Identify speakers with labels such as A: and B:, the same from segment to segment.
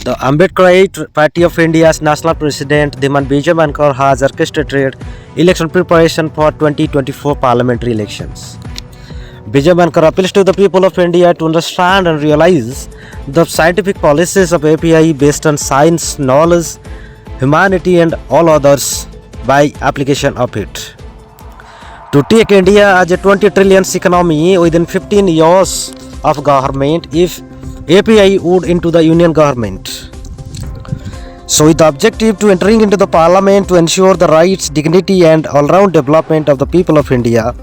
A: The Ambedkarite Party of India's national president Dhiman Bijay Mankar has orchestrated election preparation for 2024 parliamentary elections. Bijay Mankar appeals to the people of India to understand and realize the scientific policies of API based on science, knowledge, humanity and all others by application of it. To take India as a 20 trillion economy within 15 years of government if API would into the union government. So with the objective to entering into the parliament to ensure the rights, dignity and all-round development of the people of India,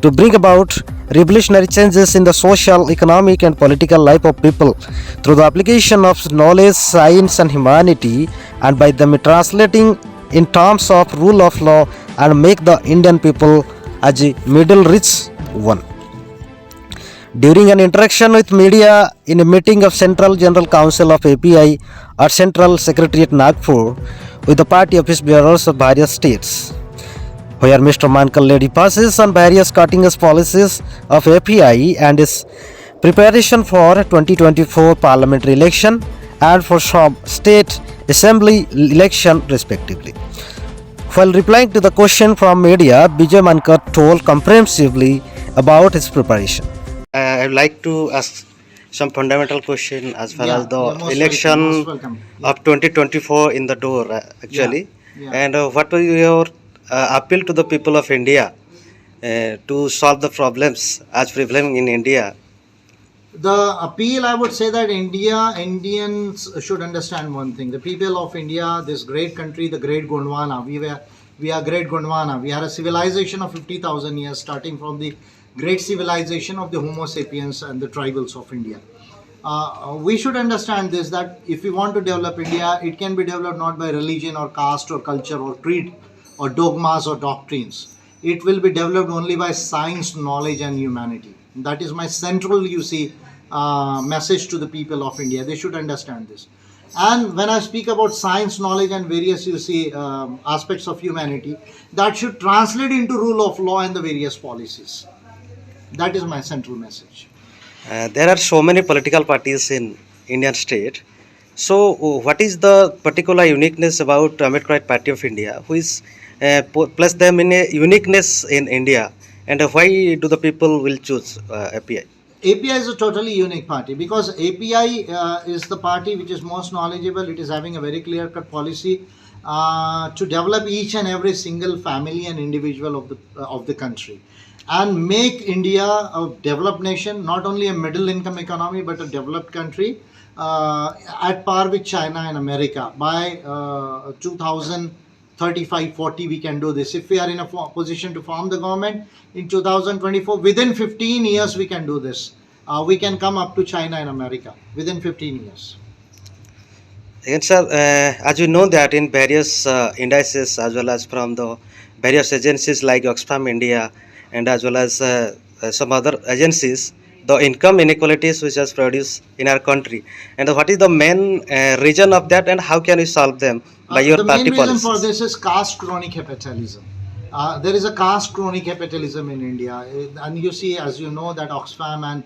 A: to bring about revolutionary changes in the social, economic and political life of people through the application of knowledge, science and humanity, and by them translating in terms of rule of law and make the Indian people as a middle rich one. During an interaction with media in a meeting of Central General Council of API at Central Secretariat Nagpur with the party office bearers of various states, where Mr. Mankar laid emphasis on various cutting-edge policies of API and its preparation for 2024 parliamentary election and for some state assembly election respectively. While replying to the question from media, Bijay Mankar told comprehensively about his preparation. I would like to ask some fundamental question as far as the election of 2024 in the door actually. And what was your appeal to the people of India to solve the problems as prevalent in India?
B: The appeal, I would say that Indians should understand one thing. The people of India, this great country, the great Gondwana, we are great Gondwana. We are a civilization of 50,000 years, starting from the great civilization of the Homo sapiens and the tribals of India. We should understand this, that if we want to develop India, it can be developed not by religion or caste or culture or creed or dogmas or doctrines. It will be developed only by science, knowledge and humanity. That is my central, message to the people of India. They should understand this. And when I speak about science, knowledge and various, aspects of humanity, that should translate into rule of law and the various policies. That is my central message.
A: There are so many political parties in Indian state. So what is the particular uniqueness about Ambedkarite Party of India, who is place them in a uniqueness in India, and why do the people will choose API?
B: API is a totally unique party because API is the party which is most knowledgeable. It is having a very clear-cut policy to develop each and every single family and individual of the country, and make India a developed nation, not only a middle income economy but a developed country at par with China and America. By 2035-40 we can do this. If we are in a position to form the government in 2024, within 15 years we can do this. We can come up to China and America within 15 years.
A: And sir, as you know that in various indices as well as from the various agencies like Oxfam India and as well as some other agencies, the income inequalities which has produced in our country, and what is the main reason of that, and how can we solve them by your party policies?
B: The main reason for this is caste chronic capitalism. There is a caste chronic capitalism in India, and you see, as you know, that Oxfam and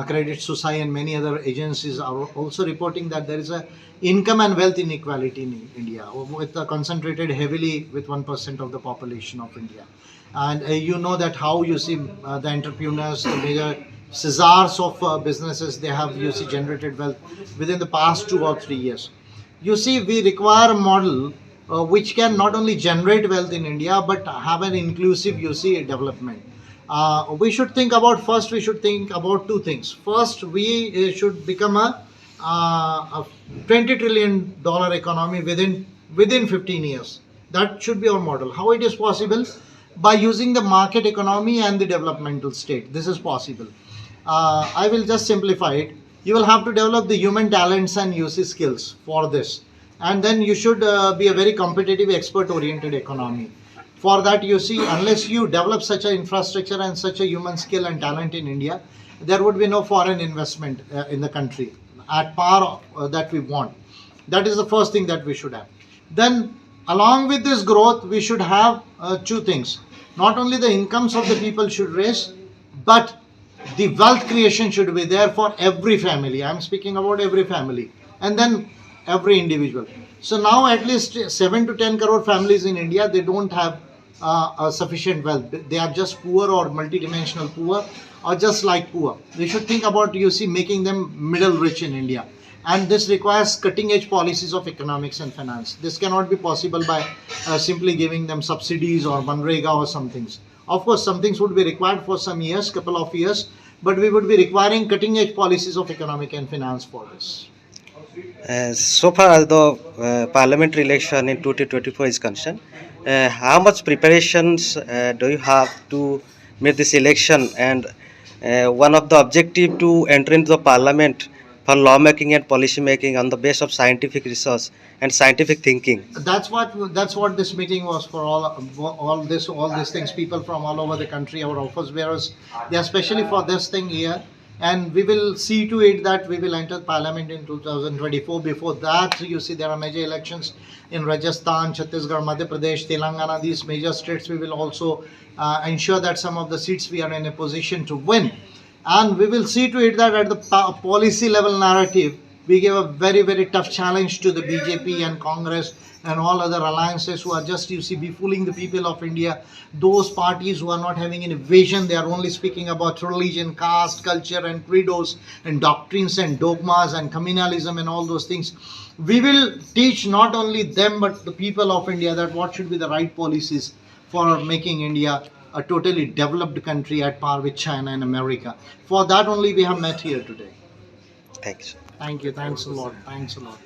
B: Credit Suisse and many other agencies are also reporting that there is a income and wealth inequality in India, with concentrated heavily with 1% of the population of India. And you know that how you see the entrepreneurs, the major Caesars of businesses, they have generated wealth within the past 2 or 3 years. You see, we require a model which can not only generate wealth in India but have an inclusive development. We should think about two things. First, we should become a $20 trillion economy within 15 years. That should be our model. How it is possible? By using the market economy and the developmental state. This is possible. I will just simplify it. You will have to develop the human talents and skills for this. And then you should be a very competitive, expert-oriented economy. For that, unless you develop such an infrastructure and such a human skill and talent in India, there would be no foreign investment in the country at par that we want. That is the first thing that we should have. Then, along with this growth, we should have two things. Not only the incomes of the people should raise, but the wealth creation should be there for every family. I am speaking about every family. And then every individual. So now at least 7 to 10 crore families in India, they don't have a sufficient wealth. They are just poor or multidimensional poor or just like poor. We should think about, you see, making them middle rich in India. And this requires cutting edge policies of economics and finance. This cannot be possible by simply giving them subsidies or Manrega or some things. Of course, some things would be required for some years, couple of years, but we would be requiring cutting edge policies of economic and finance for this.
A: So far as the parliamentary election in 2024 is concerned, how much preparations do you have to make this election? And one of the objective to enter into the parliament for lawmaking and policy making on the base of scientific research and scientific thinking.
B: That's what this meeting was for. All these things, people from all over the country, our office bearers, they are especially for this thing here. And we will see to it that we will enter parliament in 2024. Before that, you see, there are major elections in Rajasthan, Chhattisgarh, Madhya Pradesh, Telangana, these major states. We will also ensure that some of the seats we are in a position to win. And we will see to it that at the policy level narrative, we give a very, very tough challenge to the BJP and Congress and all other alliances who are just, you see, befooling the people of India. Those parties who are not having any vision, they are only speaking about religion, caste, culture and credos and doctrines and dogmas and communalism and all those things. We will teach not only them but the people of India that what should be the right policies for making India a totally developed country at par with China and America. For that only we have met here today.
A: Thanks.
B: Thank you. Thanks a lot. Thanks a lot.